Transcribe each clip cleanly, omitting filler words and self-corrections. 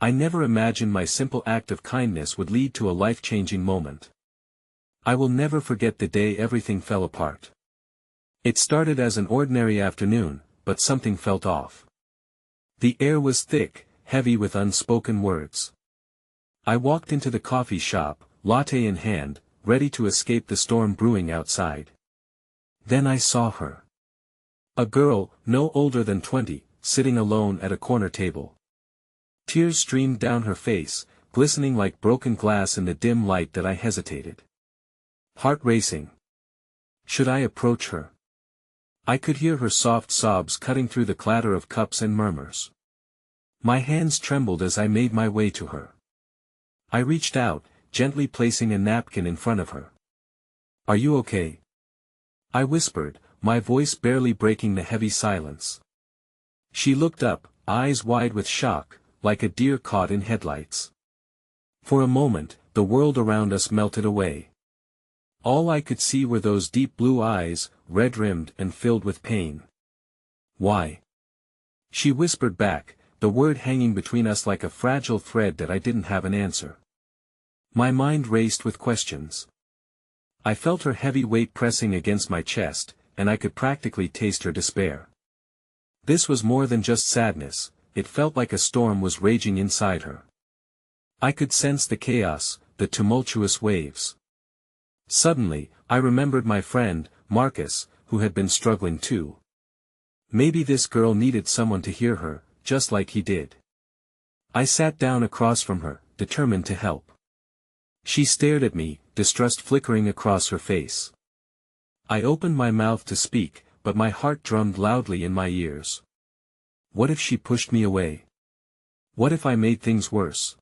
I never imagined my simple act of kindness would lead to a life-changing moment. I will never forget the day everything fell apart. It started as an ordinary afternoon, but something felt off. The air was thick, heavy with unspoken words. I walked into the coffee shop, latte in hand, ready to escape the storm brewing outside. Then I saw her. A girl, no older than 20, sitting alone at a corner table. Tears streamed down her face, glistening like broken glass in the dim light that I hesitated. Heart racing. Should I approach her? I could hear her soft sobs cutting through the clatter of cups and murmurs. My hands trembled as I made my way to her. I reached out, gently placing a napkin in front of her. "Are you okay?" I whispered, my voice barely breaking the heavy silence. She looked up, eyes wide with shock, like a deer caught in headlights. For a moment, the world around us melted away. All I could see were those deep blue eyes, red-rimmed and filled with pain. "Why?" she whispered back, the word hanging between us like a fragile thread that I didn't have an answer. My mind raced with questions. I felt her heavy weight pressing against my chest, and I could practically taste her despair. This was more than just sadness, it felt like a storm was raging inside her. I could sense the chaos, the tumultuous waves. Suddenly, I remembered my friend, Marcus, who had been struggling too. Maybe this girl needed someone to hear her, just like he did. I sat down across from her, determined to help. She stared at me, distrust flickering across her face. I opened my mouth to speak, but my heart drummed loudly in my ears. What if she pushed me away? What if I made things worse?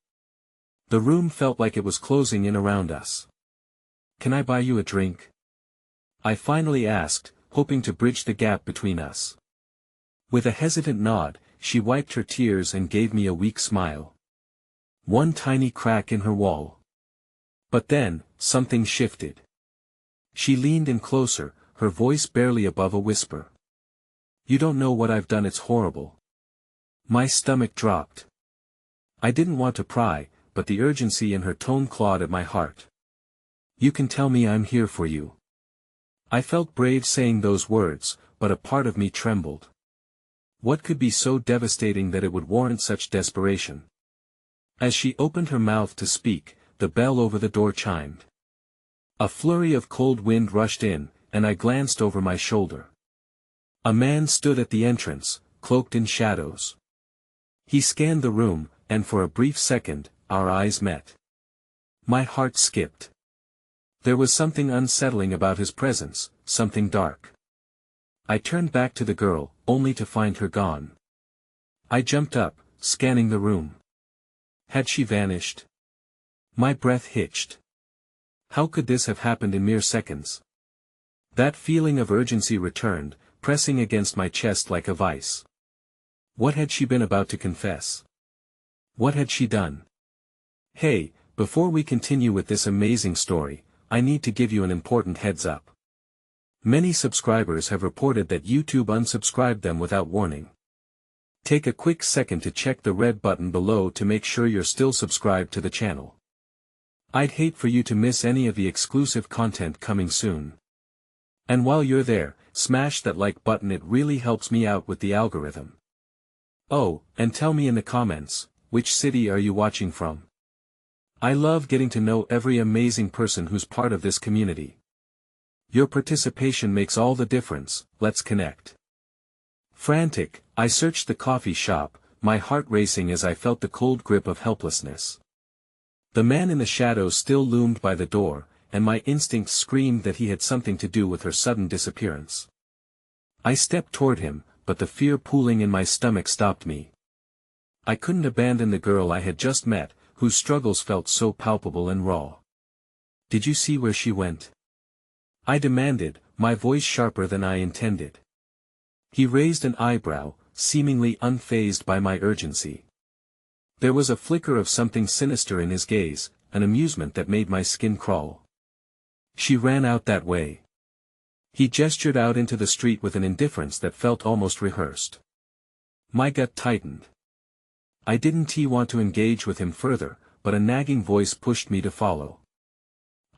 The room felt like it was closing in around us. "Can I buy you a drink?" I finally asked, hoping to bridge the gap between us. With a hesitant nod, she wiped her tears and gave me a weak smile. One tiny crack in her wall. But then, something shifted. She leaned in closer, her voice barely above a whisper. "You don't know what I've done, it's horrible." My stomach dropped. I didn't want to pry, but the urgency in her tone clawed at my heart. "You can tell me I'm here for you." I felt brave saying those words, but a part of me trembled. What could be so devastating that it would warrant such desperation? As she opened her mouth to speak, the bell over the door chimed. A flurry of cold wind rushed in, and I glanced over my shoulder. A man stood at the entrance, cloaked in shadows. He scanned the room, and for a brief second, our eyes met. My heart skipped. There was something unsettling about his presence, something dark. I turned back to the girl, only to find her gone. I jumped up, scanning the room. Had she vanished? My breath hitched. How could this have happened in mere seconds? That feeling of urgency returned, pressing against my chest like a vice. What had she been about to confess? What had she done? Hey, before we continue with this amazing story, I need to give you an important heads up. Many subscribers have reported that YouTube unsubscribed them without warning. Take a quick second to check the red button below to make sure you're still subscribed to the channel. I'd hate for you to miss any of the exclusive content coming soon. And while you're there, smash that like button, it really helps me out with the algorithm. Oh, and tell me in the comments, which city are you watching from? I love getting to know every amazing person who's part of this community. Your participation makes all the difference, let's connect. Frantic, I searched the coffee shop, my heart racing as I felt the cold grip of helplessness. The man in the shadows still loomed by the door, and my instincts screamed that he had something to do with her sudden disappearance. I stepped toward him, but the fear pooling in my stomach stopped me. I couldn't abandon the girl I had just met, whose struggles felt so palpable and raw. "Did you see where she went?" I demanded, my voice sharper than I intended. He raised an eyebrow, seemingly unfazed by my urgency. There was a flicker of something sinister in his gaze, an amusement that made my skin crawl. "She ran out that way." He gestured out into the street with an indifference that felt almost rehearsed. My gut tightened. I didn't want to engage with him further, but a nagging voice pushed me to follow.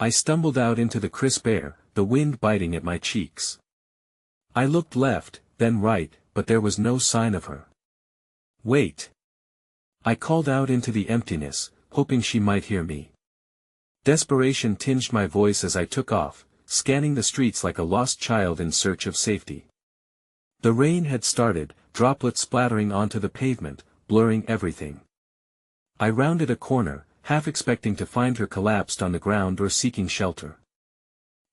I stumbled out into the crisp air, the wind biting at my cheeks. I looked left, then right, but there was no sign of her. Wait! I called out into the emptiness, hoping she might hear me. Desperation tinged my voice as I took off, scanning the streets like a lost child in search of safety. The rain had started, droplets splattering onto the pavement, blurring everything. I rounded a corner, half expecting to find her collapsed on the ground or seeking shelter.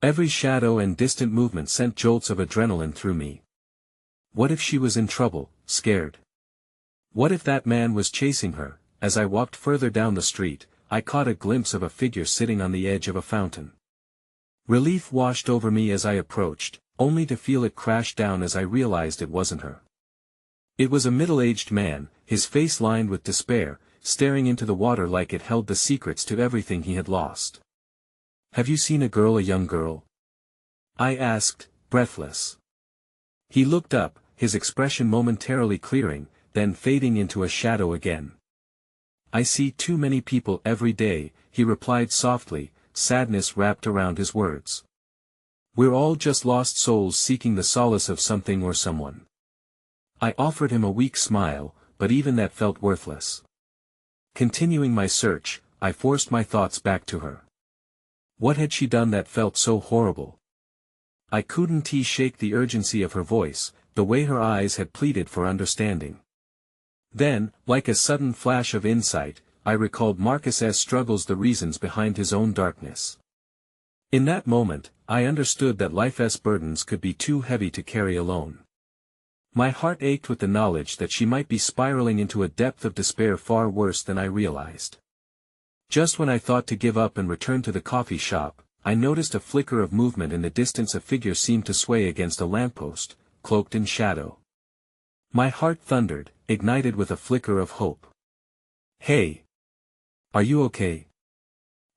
Every shadow and distant movement sent jolts of adrenaline through me. What if she was in trouble, scared? What if that man was chasing her? As I walked further down the street, I caught a glimpse of a figure sitting on the edge of a fountain. Relief washed over me as I approached, only to feel it crash down as I realized it wasn't her. It was a middle-aged man, his face lined with despair, staring into the water like it held the secrets to everything he had lost. "Have you seen a young girl?" I asked, breathless. He looked up, his expression momentarily clearing, then fading into a shadow again. "I see too many people every day," he replied softly, sadness wrapped around his words. "We're all just lost souls seeking the solace of something or someone." I offered him a weak smile, but even that felt worthless. Continuing my search, I forced my thoughts back to her. What had she done that felt so horrible? I couldn't shake the urgency of her voice, the way her eyes had pleaded for understanding. Then, like a sudden flash of insight, I recalled Marcus's struggles, the reasons behind his own darkness. In that moment, I understood that life's burdens could be too heavy to carry alone. My heart ached with the knowledge that she might be spiraling into a depth of despair far worse than I realized. Just when I thought to give up and return to the coffee shop, I noticed a flicker of movement in the distance. A figure seemed to sway against a lamppost, cloaked in shadow. My heart thundered, ignited with a flicker of hope. "Hey! Are you okay?"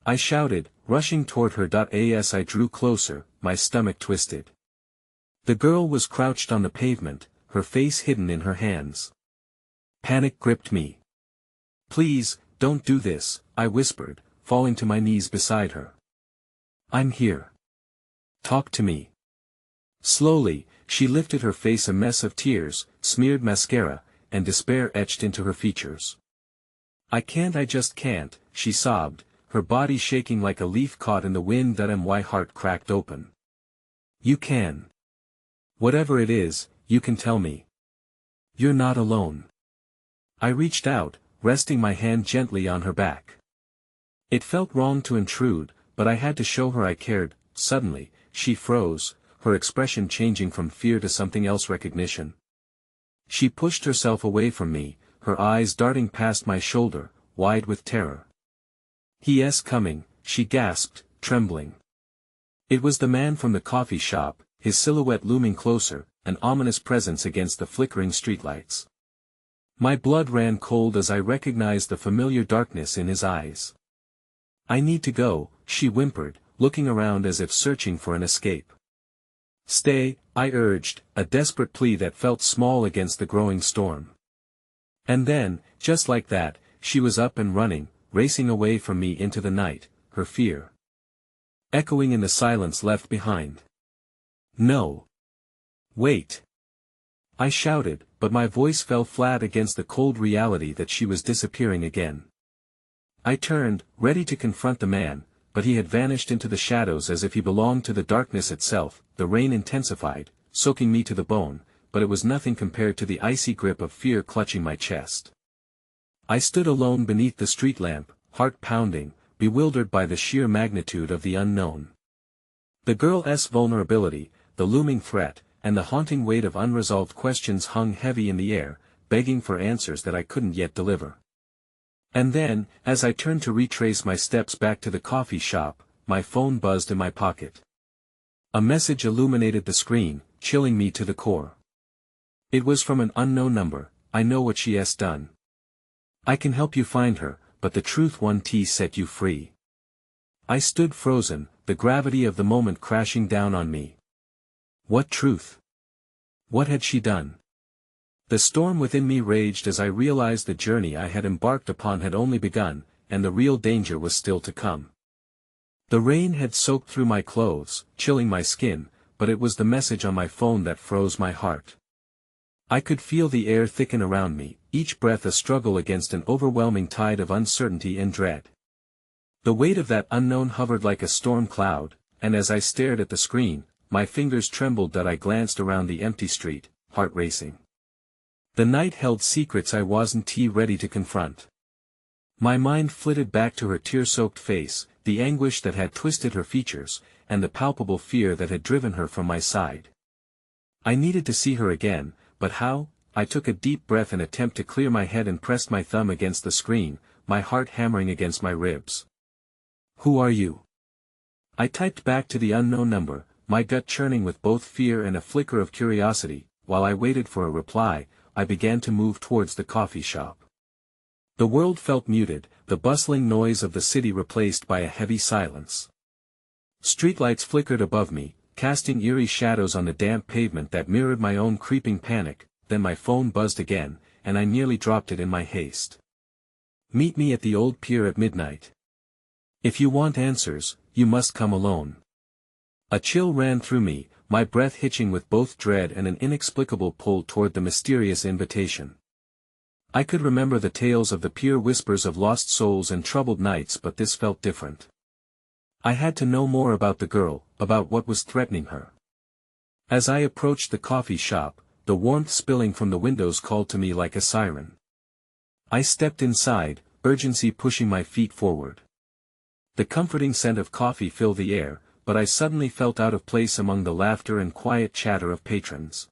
I shouted, rushing toward her. As I drew closer, my stomach twisted. The girl was crouched on the pavement, her face hidden in her hands. Panic gripped me. "Please, don't do this," I whispered, falling to my knees beside her. "I'm here. Talk to me." Slowly, she lifted her face, a mess of tears, smeared mascara, and despair etched into her features. I just can't," she sobbed, her body shaking like a leaf caught in the wind. My heart cracked open. "You can. Whatever it is, you can tell me. You're not alone." I reached out, resting my hand gently on her back. It felt wrong to intrude, but I had to show her I cared. Suddenly, she froze, her expression changing from fear to something else, recognition. She pushed herself away from me, her eyes darting past my shoulder, wide with terror. "He's coming," she gasped, trembling. It was the man from the coffee shop, his silhouette looming closer, an ominous presence against the flickering streetlights. My blood ran cold as I recognized the familiar darkness in his eyes. "I need to go," she whimpered, looking around as if searching for an escape. "Stay," I urged, a desperate plea that felt small against the growing storm. And then, just like that, she was up and running, racing away from me into the night, her fear echoing in the silence left behind. "No. Wait!" I shouted, but my voice fell flat against the cold reality that she was disappearing again. I turned, ready to confront the man, but he had vanished into the shadows as if he belonged to the darkness itself. The rain intensified, soaking me to the bone, but it was nothing compared to the icy grip of fear clutching my chest. I stood alone beneath the street lamp, heart pounding, bewildered by the sheer magnitude of the unknown. The girl's vulnerability, the looming threat, and the haunting weight of unresolved questions hung heavy in the air, begging for answers that I couldn't yet deliver. And then, as I turned to retrace my steps back to the coffee shop, my phone buzzed in my pocket. A message illuminated the screen, chilling me to the core. It was from an unknown number. "I know what she's done. I can help you find her, but the truth won't set you free." I stood frozen, the gravity of the moment crashing down on me. What truth? What had she done? The storm within me raged as I realized the journey I had embarked upon had only begun, and the real danger was still to come. The rain had soaked through my clothes, chilling my skin, but it was the message on my phone that froze my heart. I could feel the air thicken around me, each breath a struggle against an overwhelming tide of uncertainty and dread. The weight of that unknown hovered like a storm cloud, and as I stared at the screen, my fingers trembled that I glanced around the empty street, heart racing. The night held secrets I wasn't ready to confront. My mind flitted back to her tear-soaked face, the anguish that had twisted her features, and the palpable fear that had driven her from my side. I needed to see her again, but how? I took a deep breath in attempt to clear my head and pressed my thumb against the screen, my heart hammering against my ribs. "Who are you?" I typed back to the unknown number, my gut churning with both fear and a flicker of curiosity. While I waited for a reply, I began to move towards the coffee shop. The world felt muted, the bustling noise of the city replaced by a heavy silence. Streetlights flickered above me, casting eerie shadows on the damp pavement that mirrored my own creeping panic. Then my phone buzzed again, and I nearly dropped it in my haste. "Meet me at the old pier at midnight. If you want answers, you must come alone." A chill ran through me, my breath hitching with both dread and an inexplicable pull toward the mysterious invitation. I could remember the tales of the pier, whispers of lost souls and troubled nights, but this felt different. I had to know more about the girl, about what was threatening her. As I approached the coffee shop, the warmth spilling from the windows called to me like a siren. I stepped inside, urgency pushing my feet forward. The comforting scent of coffee filled the air, but I suddenly felt out of place among the laughter and quiet chatter of patrons.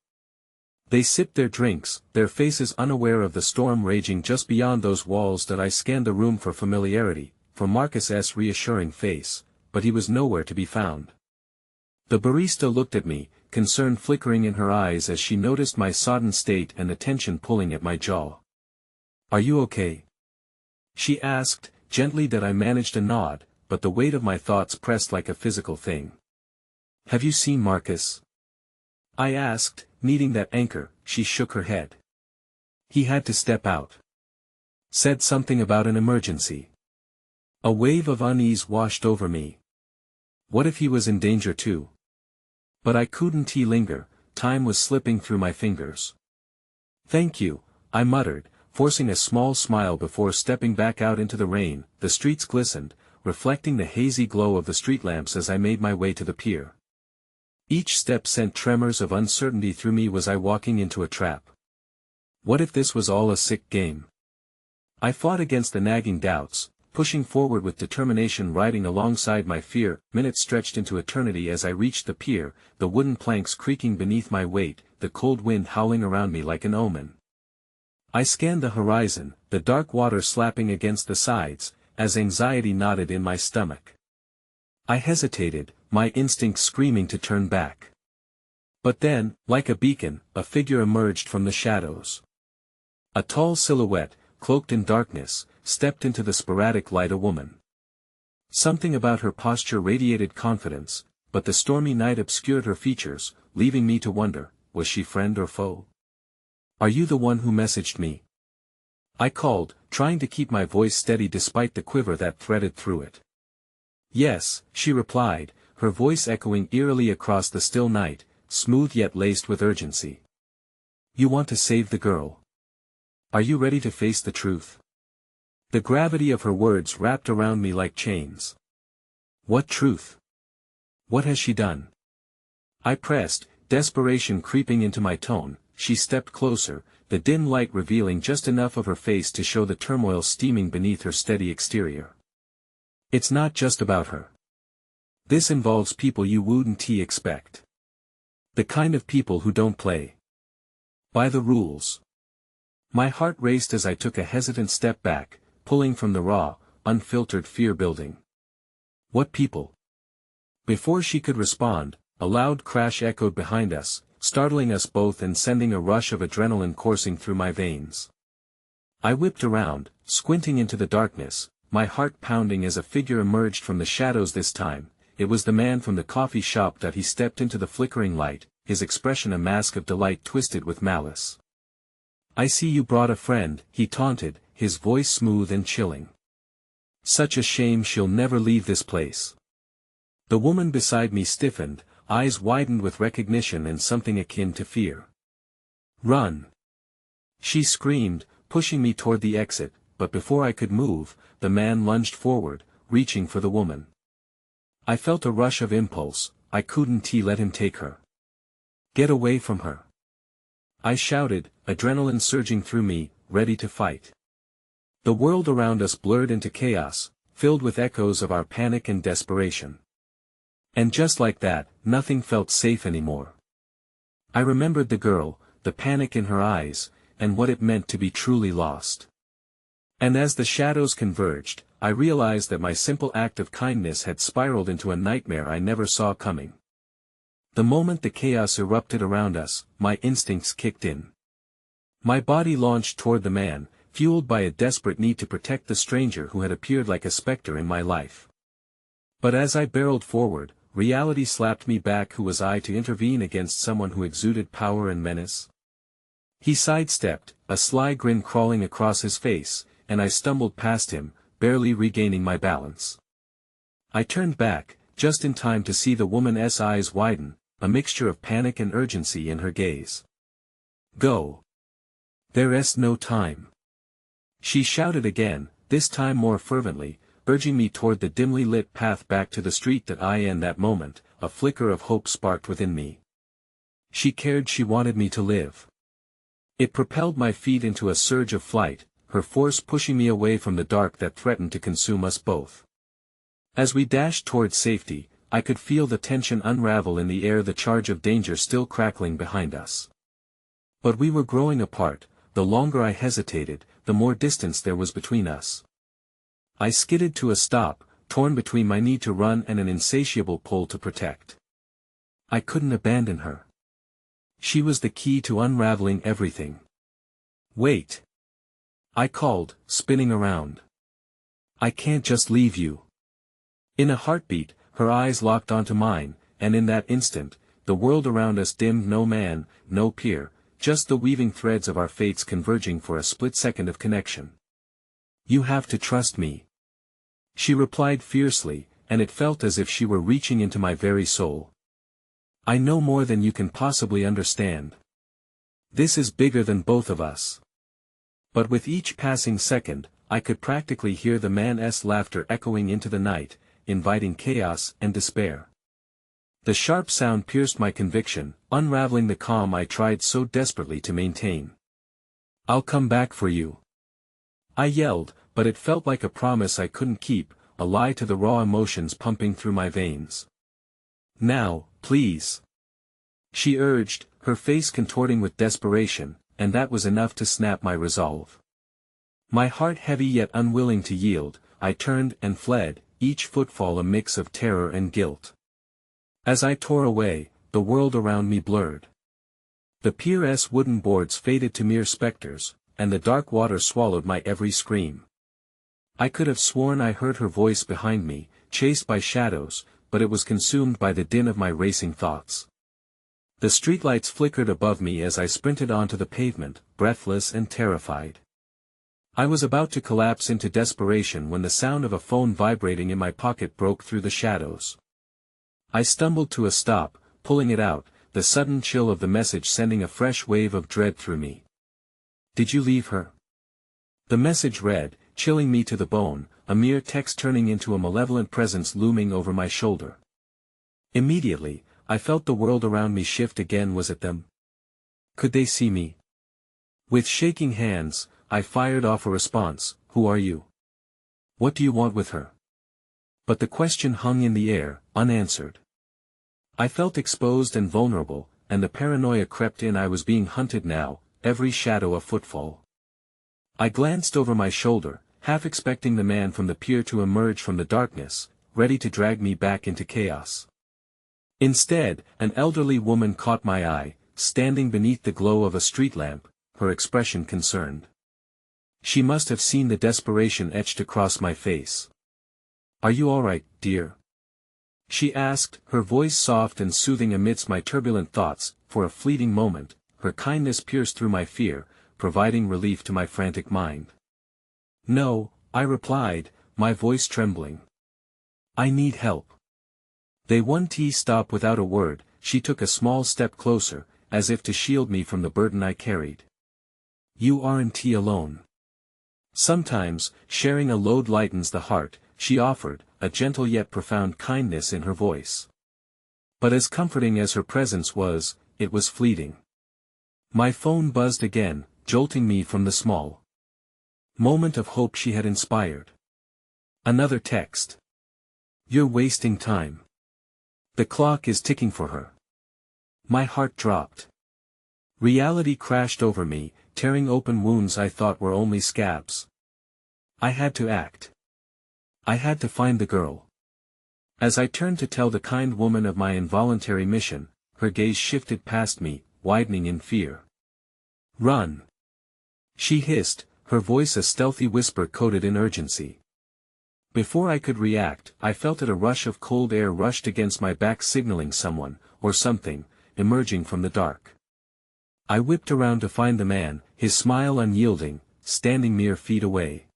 They sipped their drinks, their faces unaware of the storm raging just beyond those walls. That I scanned the room for familiarity, for Marcus's reassuring face, but he was nowhere to be found. The barista looked at me, concern flickering in her eyes as she noticed my sodden state and the tension pulling at my jaw. "Are you okay?" she asked, gently. That I managed a nod, but the weight of my thoughts pressed like a physical thing. "Have you seen Marcus?" I asked, needing that anchor. She shook her head. "He had to step out. Said something about an emergency." A wave of unease washed over me. What if he was in danger too? But I couldn't linger, time was slipping through my fingers. "Thank you," I muttered, forcing a small smile before stepping back out into the rain. The streets glistened, reflecting the hazy glow of the street lamps as I made my way to the pier. Each step sent tremors of uncertainty through me. Was I walking into a trap? What if this was all a sick game? I fought against the nagging doubts, pushing forward with determination, riding alongside my fear. Minutes stretched into eternity as I reached the pier, the wooden planks creaking beneath my weight, the cold wind howling around me like an omen. I scanned the horizon, the dark water slapping against the sides, as anxiety knotted in my stomach. I hesitated, my instincts screaming to turn back. But then, like a beacon, a figure emerged from the shadows. A tall silhouette, cloaked in darkness, stepped into the sporadic light. A woman. Something about her posture radiated confidence, but the stormy night obscured her features, leaving me to wonder, was she friend or foe? "Are you the one who messaged me?" I called, trying to keep my voice steady despite the quiver that threaded through it. "Yes," she replied, her voice echoing eerily across the still night, smooth yet laced with urgency. "You want to save the girl? Are you ready to face the truth?" The gravity of her words wrapped around me like chains. "What truth? What has she done?" I pressed, desperation creeping into my tone. She stepped closer, the dim light revealing just enough of her face to show the turmoil steaming beneath her steady exterior. "It's not just about her. This involves people you wouldn't expect. The kind of people who don't play by the rules." My heart raced as I took a hesitant step back, pulling from the raw, unfiltered fear building. "What people?" Before she could respond, a loud crash echoed behind us, startling us both and sending a rush of adrenaline coursing through my veins. I whipped around, squinting into the darkness, my heart pounding as a figure emerged from the shadows. This time, it was the man from the coffee shop. That he stepped into the flickering light, his expression a mask of delight twisted with malice. "I see you brought a friend," he taunted, his voice smooth and chilling. "Such a shame she'll never leave this place." The woman beside me stiffened, eyes widened with recognition and something akin to fear. "Run!" she screamed, pushing me toward the exit, but before I could move, the man lunged forward, reaching for the woman. I felt a rush of impulse. I couldn't let him take her. "Get away from her!" I shouted, adrenaline surging through me, ready to fight. The world around us blurred into chaos, filled with echoes of our panic and desperation. And just like that, nothing felt safe anymore. I remembered the girl, the panic in her eyes, and what it meant to be truly lost. And as the shadows converged, I realized that my simple act of kindness had spiraled into a nightmare I never saw coming. The moment the chaos erupted around us, my instincts kicked in. My body launched toward the man, fueled by a desperate need to protect the stranger who had appeared like a specter in my life. But as I barreled forward, reality slapped me back. Who was I to intervene against someone who exuded power and menace? He sidestepped, a sly grin crawling across his face, and I stumbled past him, barely regaining my balance. I turned back, just in time to see the woman's eyes widen, a mixture of panic and urgency in her gaze. "Go! There's no time!" she shouted again, this time more fervently, urging me toward the dimly lit path back to the street. In that moment, a flicker of hope sparked within me. She cared. She wanted me to live. It propelled my feet into a surge of flight, her force pushing me away from the dark that threatened to consume us both. As we dashed toward safety, I could feel the tension unravel in the air, the charge of danger still crackling behind us. But we were growing apart. The longer I hesitated, the more distance there was between us. I skidded to a stop, torn between my need to run and an insatiable pull to protect. I couldn't abandon her. She was the key to unraveling everything. "Wait!" I called, spinning around. "I can't just leave you." In a heartbeat, her eyes locked onto mine, and in that instant, the world around us dimmed. No man, no peer, just the weaving threads of our fates converging for a split second of connection. "You have to trust me," she replied fiercely, and it felt as if she were reaching into my very soul. "I know more than you can possibly understand. This is bigger than both of us." But with each passing second, I could practically hear the man's laughter echoing into the night, inviting chaos and despair. The sharp sound pierced my conviction, unraveling the calm I tried so desperately to maintain. "I'll come back for you," I yelled, but it felt like a promise I couldn't keep, a lie to the raw emotions pumping through my veins. "Now, please," she urged, her face contorting with desperation, and that was enough to snap my resolve. My heart heavy yet unwilling to yield, I turned and fled, each footfall a mix of terror and guilt. As I tore away, the world around me blurred. The pier's wooden boards faded to mere specters, and the dark water swallowed my every scream. I could have sworn I heard her voice behind me, chased by shadows, but it was consumed by the din of my racing thoughts. The streetlights flickered above me as I sprinted onto the pavement, breathless and terrified. I was about to collapse into desperation when the sound of a phone vibrating in my pocket broke through the shadows. I stumbled to a stop, pulling it out, the sudden chill of the message sending a fresh wave of dread through me. "Did you leave her?" The message read, chilling me to the bone, a mere text turning into a malevolent presence looming over my shoulder. Immediately, I felt the world around me shift again. Was it them? Could they see me? With shaking hands, I fired off a response, "Who are you? What do you want with her?" But the question hung in the air, unanswered. I felt exposed and vulnerable, and the paranoia crept in. I was being hunted now, every shadow a footfall. I glanced over my shoulder, half expecting the man from the pier to emerge from the darkness, ready to drag me back into chaos. Instead, an elderly woman caught my eye, standing beneath the glow of a street lamp, her expression concerned. She must have seen the desperation etched across my face. "Are you all right, dear?" she asked, her voice soft and soothing amidst my turbulent thoughts. For a fleeting moment, her kindness pierced through my fear, providing relief to my frantic mind. "No," I replied, my voice trembling. "I need help." They won't stop without a word. She took a small step closer, as if to shield me from the burden I carried. "You aren't alone. Sometimes, sharing a load lightens the heart," she offered, a gentle yet profound kindness in her voice. But as comforting as her presence was, it was fleeting. My phone buzzed again, jolting me from the small moment of hope she had inspired. Another text. "You're wasting time. The clock is ticking for her." My heart dropped. Reality crashed over me, tearing open wounds I thought were only scabs. I had to act. I had to find the girl. As I turned to tell the kind woman of my involuntary mission, her gaze shifted past me, widening in fear. "Run!" she hissed, her voice a stealthy whisper coated in urgency. Before I could react, I felt it. A rush of cold air rushed against my back, signaling someone, or something, emerging from the dark. I whipped around to find the man, his smile unyielding, standing mere feet away.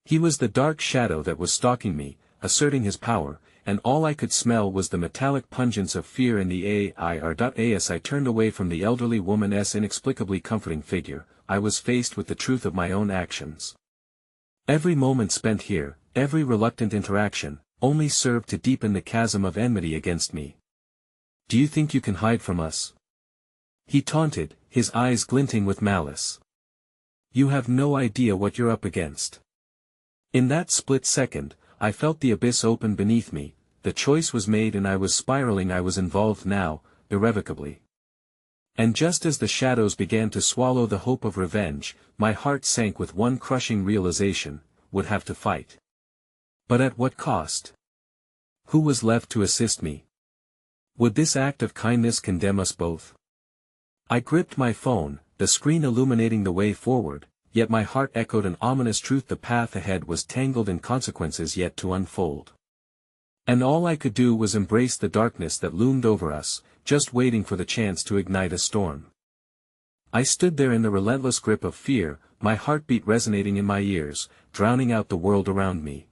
He was the dark shadow that was stalking me, asserting his power, and all I could smell was the metallic pungence of fear in the air. As I turned away from the elderly woman's inexplicably comforting figure, I was faced with the truth of my own actions. Every moment spent here, every reluctant interaction, only served to deepen the chasm of enmity against me. "Do you think you can hide from us?" he taunted, his eyes glinting with malice. "You have no idea what you're up against." In that split second, I felt the abyss open beneath me. The choice was made and I was spiraling. I was involved now, irrevocably. And just as the shadows began to swallow the hope of revenge, my heart sank with one crushing realization: would have to fight. But at what cost? Who was left to assist me? Would this act of kindness condemn us both? I gripped my phone, the screen illuminating the way forward, yet my heart echoed an ominous truth: the path ahead was tangled in consequences yet to unfold. And all I could do was embrace the darkness that loomed over us, just waiting for the chance to ignite a storm. I stood there in the relentless grip of fear, my heartbeat resonating in my ears, drowning out the world around me.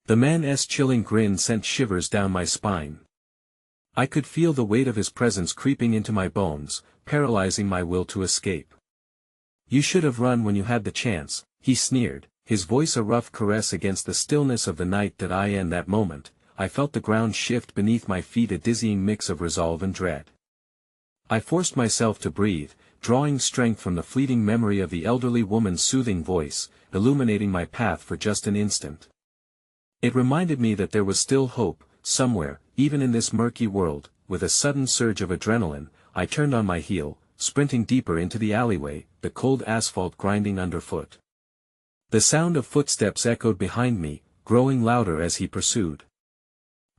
The man's chilling grin sent shivers down my spine. I could feel the weight of his presence creeping into my bones, paralyzing my will to escape. "You should have run when you had the chance," he sneered, his voice a rough caress against the stillness of the night. In that moment, I felt the ground shift beneath my feet, a dizzying mix of resolve and dread. I forced myself to breathe, drawing strength from the fleeting memory of the elderly woman's soothing voice, illuminating my path for just an instant. It reminded me that there was still hope, somewhere, even in this murky world. With a sudden surge of adrenaline, I turned on my heel, sprinting deeper into the alleyway, the cold asphalt grinding underfoot. The sound of footsteps echoed behind me, growing louder as he pursued.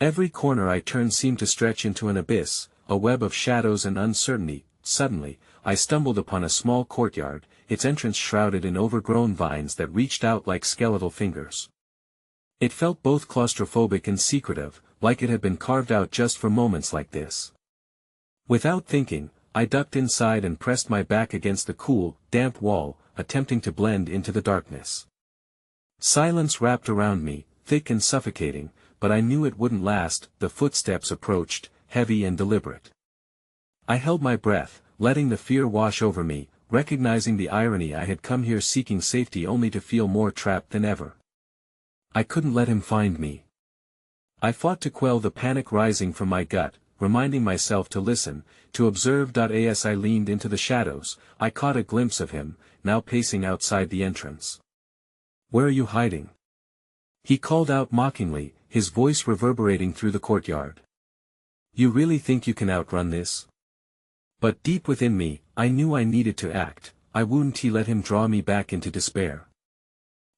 Every corner I turned seemed to stretch into an abyss, a web of shadows and uncertainty. Suddenly, I stumbled upon a small courtyard, its entrance shrouded in overgrown vines that reached out like skeletal fingers. It felt both claustrophobic and secretive, like it had been carved out just for moments like this. Without thinking, I ducked inside and pressed my back against the cool, damp wall, attempting to blend into the darkness. Silence wrapped around me, thick and suffocating, but I knew it wouldn't last. The footsteps approached, heavy and deliberate. I held my breath, letting the fear wash over me, recognizing the irony. I had come here seeking safety only to feel more trapped than ever. I couldn't let him find me. I fought to quell the panic rising from my gut, reminding myself to listen, to observe. As I leaned into the shadows, I caught a glimpse of him, now pacing outside the entrance. "Where are you hiding?" he called out mockingly, his voice reverberating through the courtyard. "You really think you can outrun this?" But deep within me, I knew I needed to act. I wouldn't let him draw me back into despair.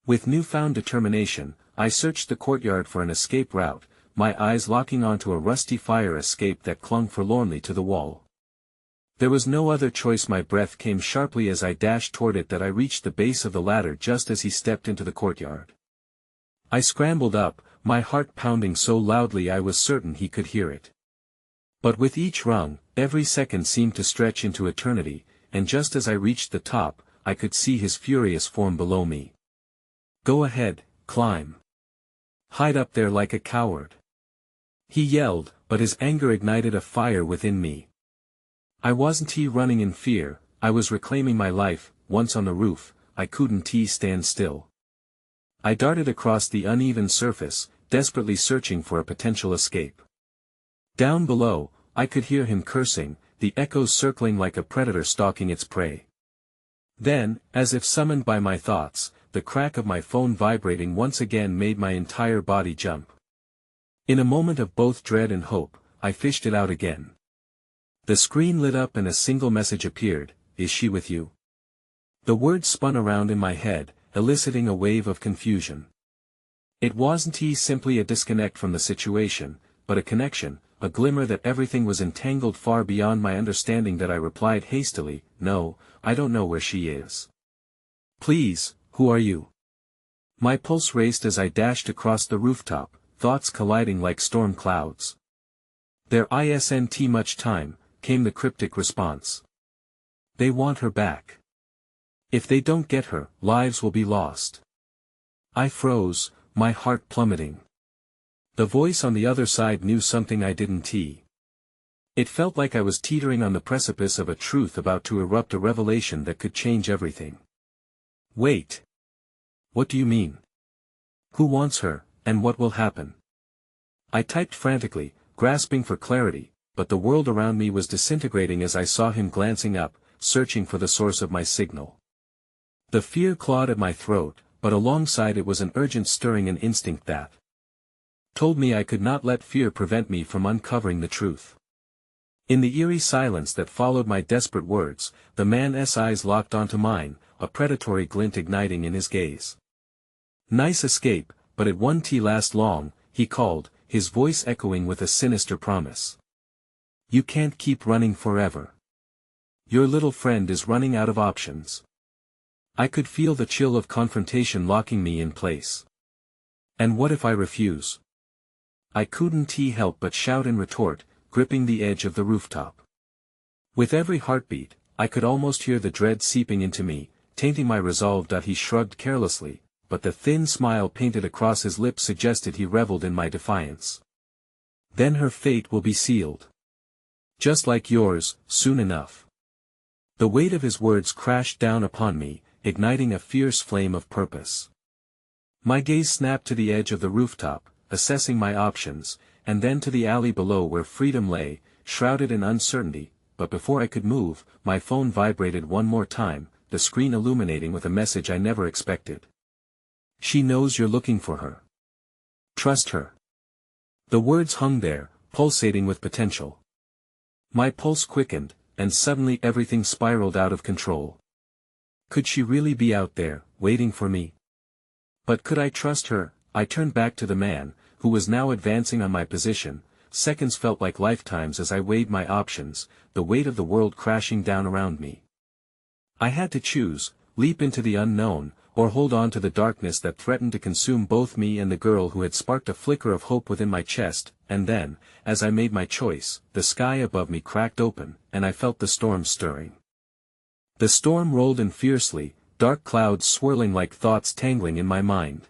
With newfound determination, I searched the courtyard for an escape route, my eyes locking onto a rusty fire escape that clung forlornly to the wall. There was no other choice. My breath came sharply as I dashed toward it. I reached the base of the ladder just as he stepped into the courtyard. I scrambled up, my heart pounding so loudly I was certain he could hear it. But with each rung, every second seemed to stretch into eternity, and just as I reached the top, I could see his furious form below me. "Go ahead, climb. Hide up there like a coward," he yelled, but his anger ignited a fire within me. I wasn't running in fear, I was reclaiming my life. Once on the roof, I couldn't stand still. I darted across the uneven surface, desperately searching for a potential escape. Down below, I could hear him cursing, the echoes circling like a predator stalking its prey. Then, as if summoned by my thoughts, the crack of my phone vibrating once again made my entire body jump. In a moment of both dread and hope, I fished it out again. The screen lit up and a single message appeared: "Is she with you?" The words spun around in my head, eliciting a wave of confusion. It wasn't simply a disconnect from the situation, but a connection, a glimmer that everything was entangled far beyond my understanding. That I replied hastily, "No, I don't know where she is." "Please, who are you?" My pulse raced as I dashed across the rooftop, thoughts colliding like storm clouds. "There isn't much time," came the cryptic response. "They want her back. If they don't get her, lives will be lost." I froze, my heart plummeting. The voice on the other side knew something I didn't. It felt like I was teetering on the precipice of a truth about to erupt, a revelation that could change everything. "Wait. What do you mean? Who wants her, and what will happen?" I typed frantically, grasping for clarity, but the world around me was disintegrating as I saw him glancing up, searching for the source of my signal. The fear clawed at my throat, but alongside it was an urgent stirring, an instinct that told me I could not let fear prevent me from uncovering the truth. In the eerie silence that followed my desperate words, the man's eyes locked onto mine, a predatory glint igniting in his gaze. "Nice escape, but it won't last long," he called, his voice echoing with a sinister promise. "You can't keep running forever. Your little friend is running out of options." I could feel the chill of confrontation locking me in place. "And what if I refuse?" I couldn't help but shout in retort, gripping the edge of the rooftop. With every heartbeat, I could almost hear the dread seeping into me, tainting my resolve. He shrugged carelessly, but the thin smile painted across his lips suggested he reveled in my defiance. "Then her fate will be sealed. Just like yours, soon enough." The weight of his words crashed down upon me, igniting a fierce flame of purpose. My gaze snapped to the edge of the rooftop, assessing my options, and then to the alley below where freedom lay, shrouded in uncertainty. But before I could move, my phone vibrated one more time, the screen illuminating with a message I never expected. "She knows you're looking for her. Trust her." The words hung there, pulsating with potential. My pulse quickened, and suddenly everything spiraled out of control. Could she really be out there, waiting for me? But could I trust her? I turned back to the man, who was now advancing on my position. Seconds felt like lifetimes as I weighed my options, the weight of the world crashing down around me. I had to choose, leap into the unknown, or hold on to the darkness that threatened to consume both me and the girl who had sparked a flicker of hope within my chest. And then, as I made my choice, the sky above me cracked open, and I felt the storm stirring. The storm rolled in fiercely, dark clouds swirling like thoughts tangling in my mind.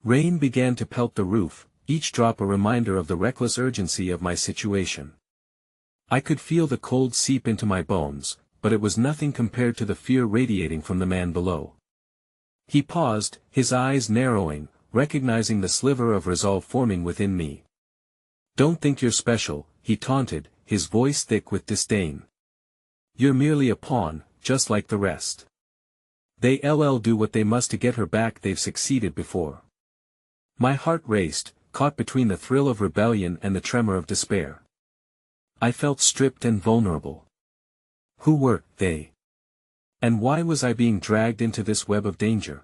Rain began to pelt the roof, each drop a reminder of the reckless urgency of my situation. I could feel the cold seep into my bones, but it was nothing compared to the fear radiating from the man below. He paused, his eyes narrowing, recognizing the sliver of resolve forming within me. "Don't think you're special," he taunted, his voice thick with disdain. "You're merely a pawn, just like the rest. They'll do what they must to get her back. They've succeeded before." My heart raced, caught between the thrill of rebellion and the tremor of despair. I felt stripped and vulnerable. Who were they? And why was I being dragged into this web of danger?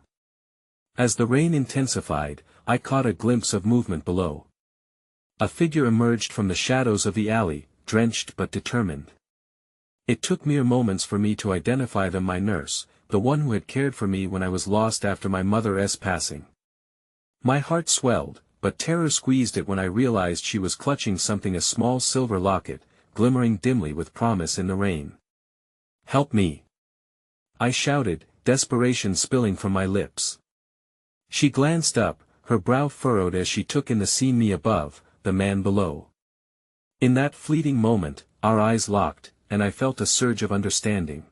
As the rain intensified, I caught a glimpse of movement below. A figure emerged from the shadows of the alley, drenched but determined. It took mere moments for me to identify them: my nurse, the one who had cared for me when I was lost after my mother's passing. My heart swelled, but terror squeezed it when I realized she was clutching something, a small silver locket, glimmering dimly with promise in the rain. Help me! I shouted, desperation spilling from my lips. She glanced up, her brow furrowed as she took in the scene, me above, the man below. In that fleeting moment, our eyes locked, and I felt a surge of understanding.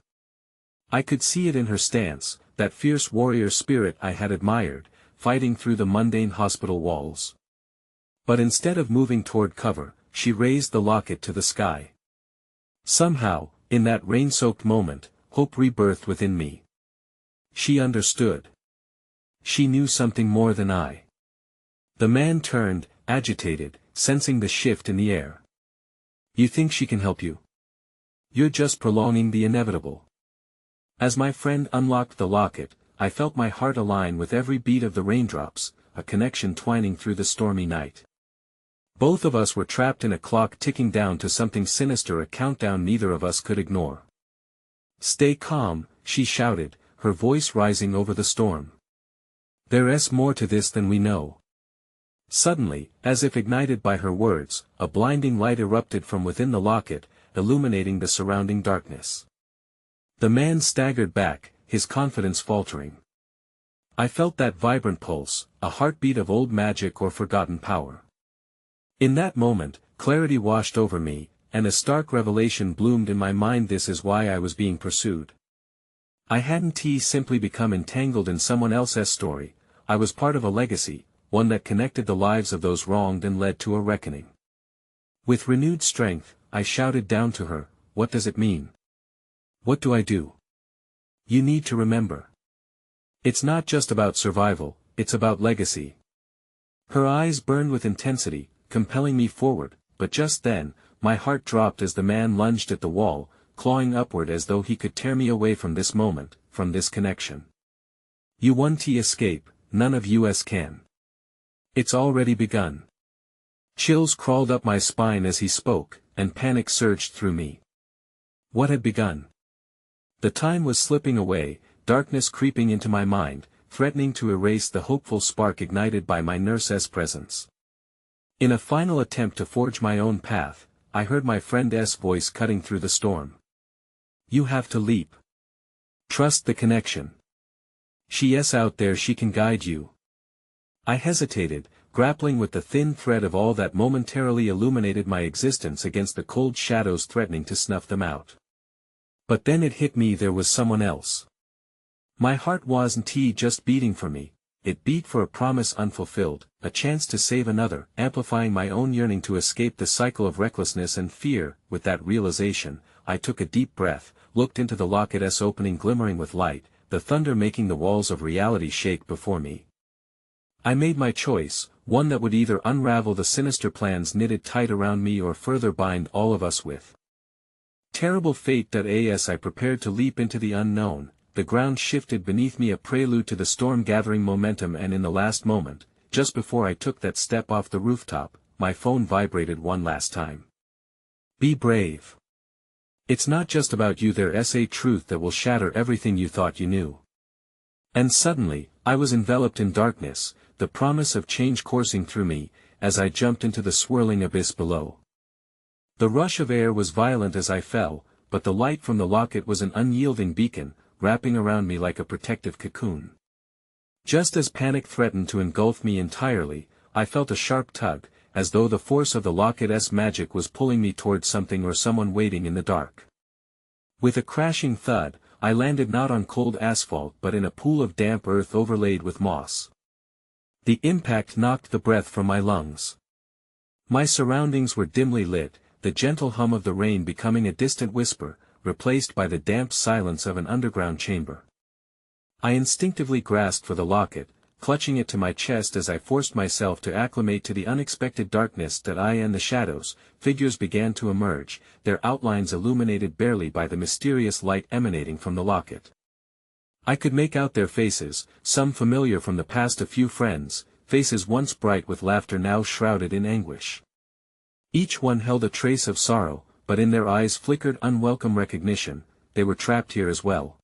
I could see it in her stance, that fierce warrior spirit I had admired, fighting through the mundane hospital walls. But instead of moving toward cover, she raised the locket to the sky. Somehow, in that rain-soaked moment, hope rebirthed within me. She understood. She knew something more than I. The man turned, agitated, sensing the shift in the air. You think she can help you? You're just prolonging the inevitable. As my friend unlocked the locket, I felt my heart align with every beat of the raindrops, a connection twining through the stormy night. Both of us were trapped in a clock ticking down to something sinister, a countdown neither of us could ignore. Stay calm, she shouted, her voice rising over the storm. There's more to this than we know. Suddenly, as if ignited by her words, a blinding light erupted from within the locket, illuminating the surrounding darkness. The man staggered back, his confidence faltering. I felt that vibrant pulse, a heartbeat of old magic or forgotten power. In that moment, clarity washed over me, and a stark revelation bloomed in my mind. This is why I was being pursued. I hadn't simply become entangled in someone else's story, I was part of a legacy, one that connected the lives of those wronged and led to a reckoning. With renewed strength, I shouted down to her, what does it mean? What do I do? You need to remember. It's not just about survival, it's about legacy. Her eyes burned with intensity, compelling me forward, but just then, my heart dropped as the man lunged at the wall, clawing upward as though he could tear me away from this moment, from this connection. You won't escape, none of us can. It's already begun. Chills crawled up my spine as he spoke, and panic surged through me. What had begun? The time was slipping away, darkness creeping into my mind, threatening to erase the hopeful spark ignited by my nurse's presence. In a final attempt to forge my own path, I heard my friend's voice cutting through the storm. You have to leap. Trust the connection. She's out there, she can guide you. I hesitated, grappling with the thin thread of all that momentarily illuminated my existence against the cold shadows threatening to snuff them out. But then it hit me, there was someone else. My heart wasn't just beating for me, it beat for a promise unfulfilled, a chance to save another, amplifying my own yearning to escape the cycle of recklessness and fear. With that realization, I took a deep breath, looked into the locket's opening glimmering with light, the thunder making the walls of reality shake before me. I made my choice, one that would either unravel the sinister plans knitted tight around me or further bind all of us with terrible fate. As I prepared to leap into the unknown, the ground shifted beneath me, a prelude to the storm gathering momentum, and in the last moment, just before I took that step off the rooftop, my phone vibrated one last time. Be brave. It's not just about you, there's a truth that will shatter everything you thought you knew. And suddenly, I was enveloped in darkness, the promise of change coursing through me, as I jumped into the swirling abyss below. The rush of air was violent as I fell, but the light from the locket was an unyielding beacon, wrapping around me like a protective cocoon. Just as panic threatened to engulf me entirely, I felt a sharp tug, as though the force of the locket's magic was pulling me towards something or someone waiting in the dark. With a crashing thud, I landed not on cold asphalt but in a pool of damp earth overlaid with moss. The impact knocked the breath from my lungs. My surroundings were dimly lit, the gentle hum of the rain becoming a distant whisper, replaced by the damp silence of an underground chamber. I instinctively grasped for the locket, clutching it to my chest as I forced myself to acclimate to the unexpected darkness. And the shadows, figures began to emerge, their outlines illuminated barely by the mysterious light emanating from the locket. I could make out their faces, some familiar from the past, a few friends, faces once bright with laughter now shrouded in anguish. Each one held a trace of sorrow, but in their eyes flickered unwelcome recognition, they were trapped here as well.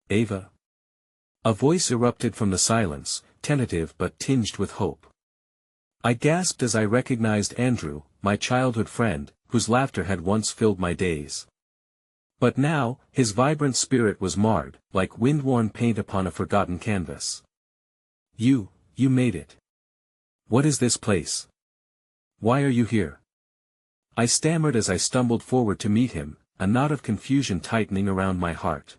Ava? A voice erupted from the silence, tentative but tinged with hope. I gasped as I recognized Andrew, my childhood friend, whose laughter had once filled my days. But now, his vibrant spirit was marred, like wind-worn paint upon a forgotten canvas. You made it. What is this place? Why are you here? I stammered as I stumbled forward to meet him, a knot of confusion tightening around my heart.